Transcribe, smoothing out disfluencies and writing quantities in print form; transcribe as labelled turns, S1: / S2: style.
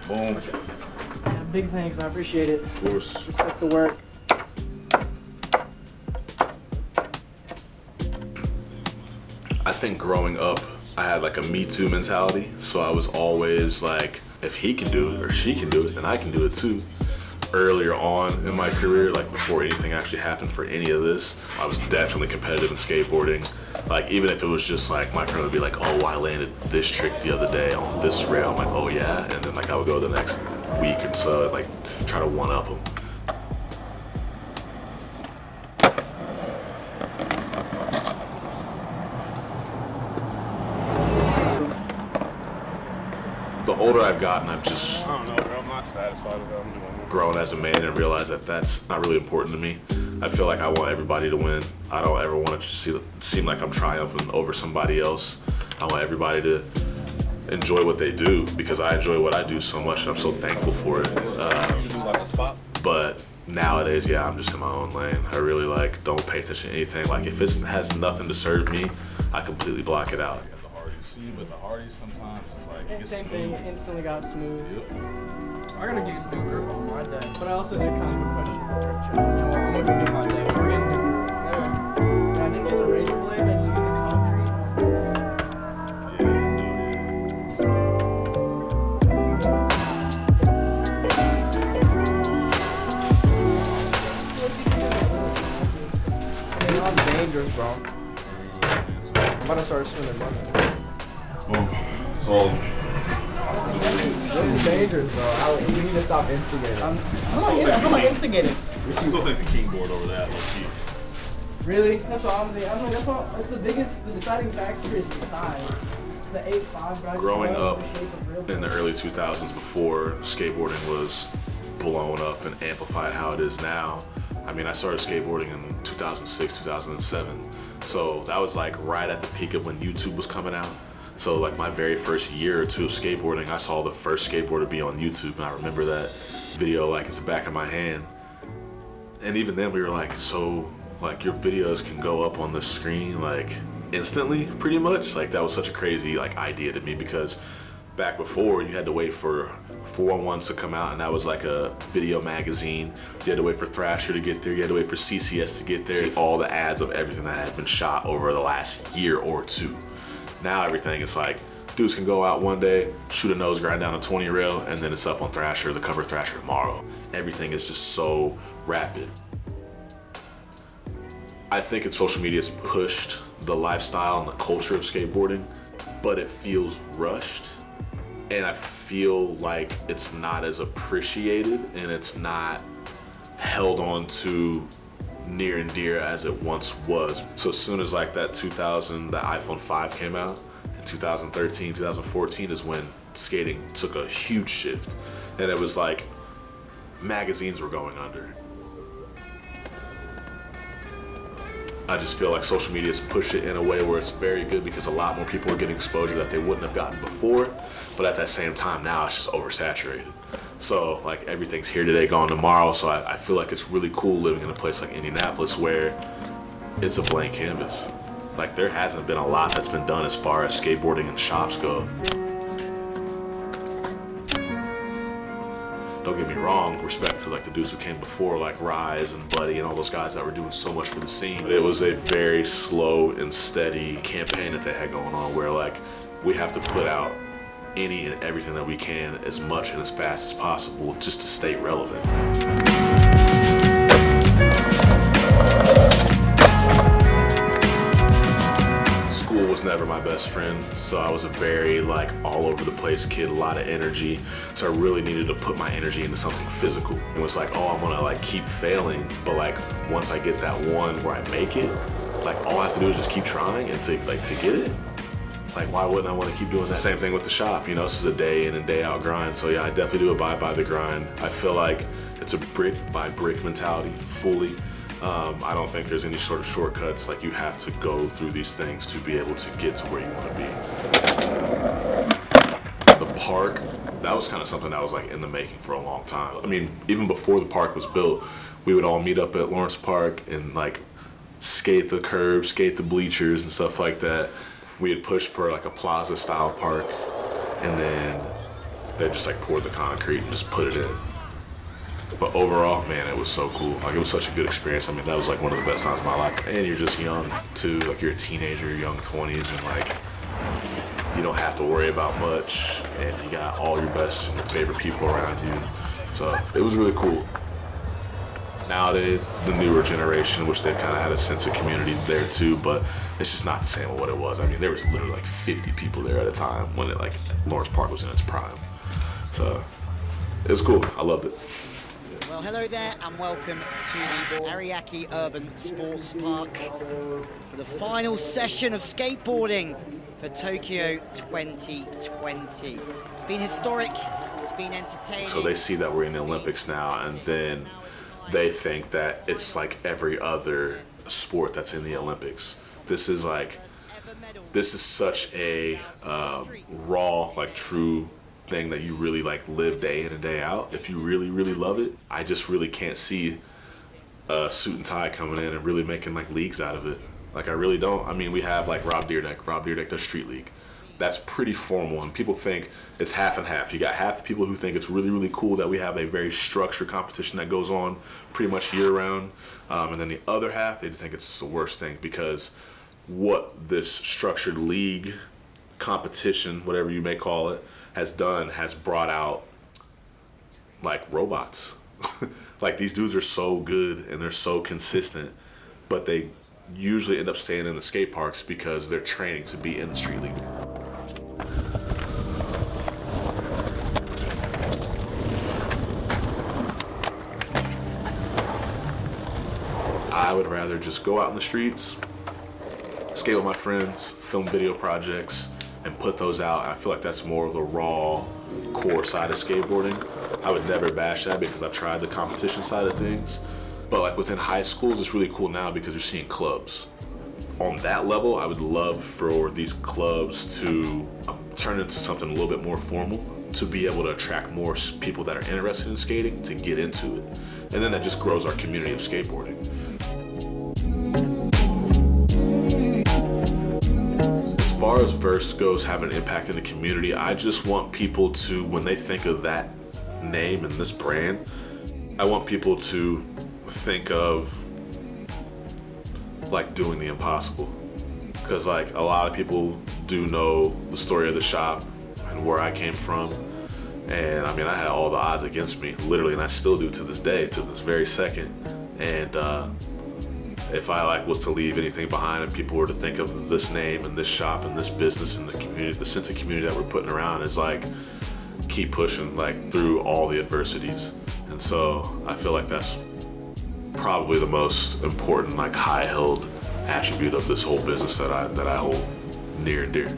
S1: Boom.
S2: Yeah, big thanks, I appreciate it.
S1: Of course.
S2: Respect the work.
S1: I think growing up, I had like a Me Too mentality. So I was always like, if he can do it or she can do it, then I can do it too. Earlier on in my career, like before anything actually happened for any of this, I was definitely competitive in skateboarding. Like even if it was just like my friend would be like, oh, I landed this trick the other day on this rail. I'm like, oh yeah. And then like I would go the next week and so like try to one up them. The older I've gotten, I've just,
S3: I don't know, bro. I'm not satisfied with what I'm doing.
S1: Grown as a man and realized that that's not really important to me. I feel like I want everybody to win. I don't ever want to seem like I'm triumphing over somebody else. I want everybody to enjoy what they do because I enjoy what I do so much and I'm so thankful for it. But nowadays, yeah, I'm just in my own lane. I really like don't pay attention to anything. Like if it has nothing to serve me, I completely block it out.
S4: But the hardies sometimes it's like
S2: And same thing, instantly got smooth.
S4: Yep.
S2: I gotta get some new grip on my deck, but I also did kind of a question about grip challenge. I'm looking at my deck. We're getting new. I didn't use a razor blade, I just used the concrete. It's dangerous, bro. I'm about to start swimming money.
S4: Boom. So
S2: This is dangerous, bro. You need to stop instigating. I'm not instigating.
S4: I still think the king board over that low key.
S2: Really? That's all I'm thinking. That's the biggest, the deciding factor is the size. It's the 8'5", guys.
S1: Growing up in the early 2000s before skateboarding was blown up and amplified how it is now, I mean, I started skateboarding in 2006, 2007. So that was like right at the peak of when YouTube was coming out. So like my very first year or two of skateboarding, I saw the first skateboarder be on YouTube and I remember that video like it's the back of my hand. And even then we were like, so like your videos can go up on the screen like instantly pretty much? Like that was such a crazy like idea to me because back before you had to wait for 411s to come out and that was like a video magazine. You had to wait for Thrasher to get there, you had to wait for CCS to get there. All the ads of everything that had been shot over the last year or two. Now everything is like, dudes can go out one day, shoot a nose grind down a 20 rail, and then it's up on Thrasher, the cover of Thrasher tomorrow. Everything is just so rapid. I think social media has pushed the lifestyle and the culture of skateboarding, but it feels rushed. And I feel like it's not as appreciated and it's not held on to near and dear as it once was. So as soon as like that the iPhone 5 came out in 2013, 2014 is when skating took a huge shift. And it was like magazines were going under. I just feel like social media has pushed it in a way where it's very good because a lot more people are getting exposure that they wouldn't have gotten before. But at that same time now it's just oversaturated. So like everything's here today, gone tomorrow. So I feel like it's really cool living in a place like Indianapolis where it's a blank canvas. Like there hasn't been a lot that's been done as far as skateboarding and shops go. Don't get me wrong, respect to like the dudes who came before, like Rise and Buddy and all those guys that were doing so much for the scene. It was a very slow and steady campaign that they had going on where like we have to put out any and everything that we can as much and as fast as possible just to stay relevant. School was never my best friend, so I was a very like all over the place kid, a lot of energy. So I really needed to put my energy into something physical. It was like, oh, I'm gonna like keep failing, but like once I get that one where I make it, like all I have to do is just keep trying and to get it. Like why wouldn't I want to keep doing that? The same thing with the shop, you know, this is a day in and day out grind. So yeah, I definitely do abide by the grind. I feel like it's a brick by brick mentality, fully. I don't think there's any sort of shortcuts. Like you have to go through these things to be able to get to where you want to be. The park, that was kind of something that was like in the making for a long time. I mean, even before the park was built, we would all meet up at Lawrence Park and like skate the curbs, skate the bleachers and stuff like that. we had pushed for like a plaza style park, and then they just like poured the concrete and just put it in. But overall, man, it was so cool. Like, it was such a good experience. I mean, that was like one of the best times of my life. And you're just young too, like you're a teenager, young 20s, and like you don't have to worry about much, and you got all your best and your favorite people around you. So it was really cool. Nowadays, the newer generation, which they've kind of had a sense of community there too, but it's just not the same as what it was. I mean, there was literally like 50 people there at a time when it, like, Lawrence Park was in its prime. So it was cool. I loved it.
S5: Well, hello there and welcome to the Ariake Urban Sports Park for the final session of skateboarding for Tokyo 2020. It's been historic, it's been entertaining.
S1: So they see that we're in the Olympics now, and then they think that it's like every other sport that's in the Olympics. This is such a raw, like, true thing that you really like live day in and day out. If you really, really love it, I just really can't see a suit and tie coming in and really making like leagues out of it. Like, I really don't. I mean, we have like Rob Deerdeck does Street League. That's pretty formal, and people think it's half and half. You got half the people who think it's really, really cool that we have a very structured competition that goes on pretty much year round, and then the other half, they think it's the worst thing, because what this structured league competition, whatever you may call it, has done has brought out like robots. Like, these dudes are so good and they're so consistent, but they usually end up staying in the skate parks because they're training to be in the street league. I would rather just go out in the streets, skate with my friends, film video projects, and put those out. I feel like that's more of the raw core side of skateboarding. I would never bash that because I've tried the competition side of things. But like within high schools, it's really cool now because you're seeing clubs. On that level, I would love for these clubs to turn into something a little bit more formal, to be able to attract more people that are interested in skating to get into it. And then that just grows our community of skateboarding. As far as Verse goes having an impact in the community, I just want people to, when they think of that name and this brand, I want people to think of like doing the impossible. Because like a lot of people do know the story of the shop and where I came from. And I mean, I had all the odds against me, literally, and I still do to this day, to this very second. And if I like was to leave anything behind and people were to think of this name and this shop and this business and the community, the sense of community that we're putting around, is like keep pushing like through all the adversities. And so I feel like that's probably the most important, like high held attribute of this whole business that I hold near and dear.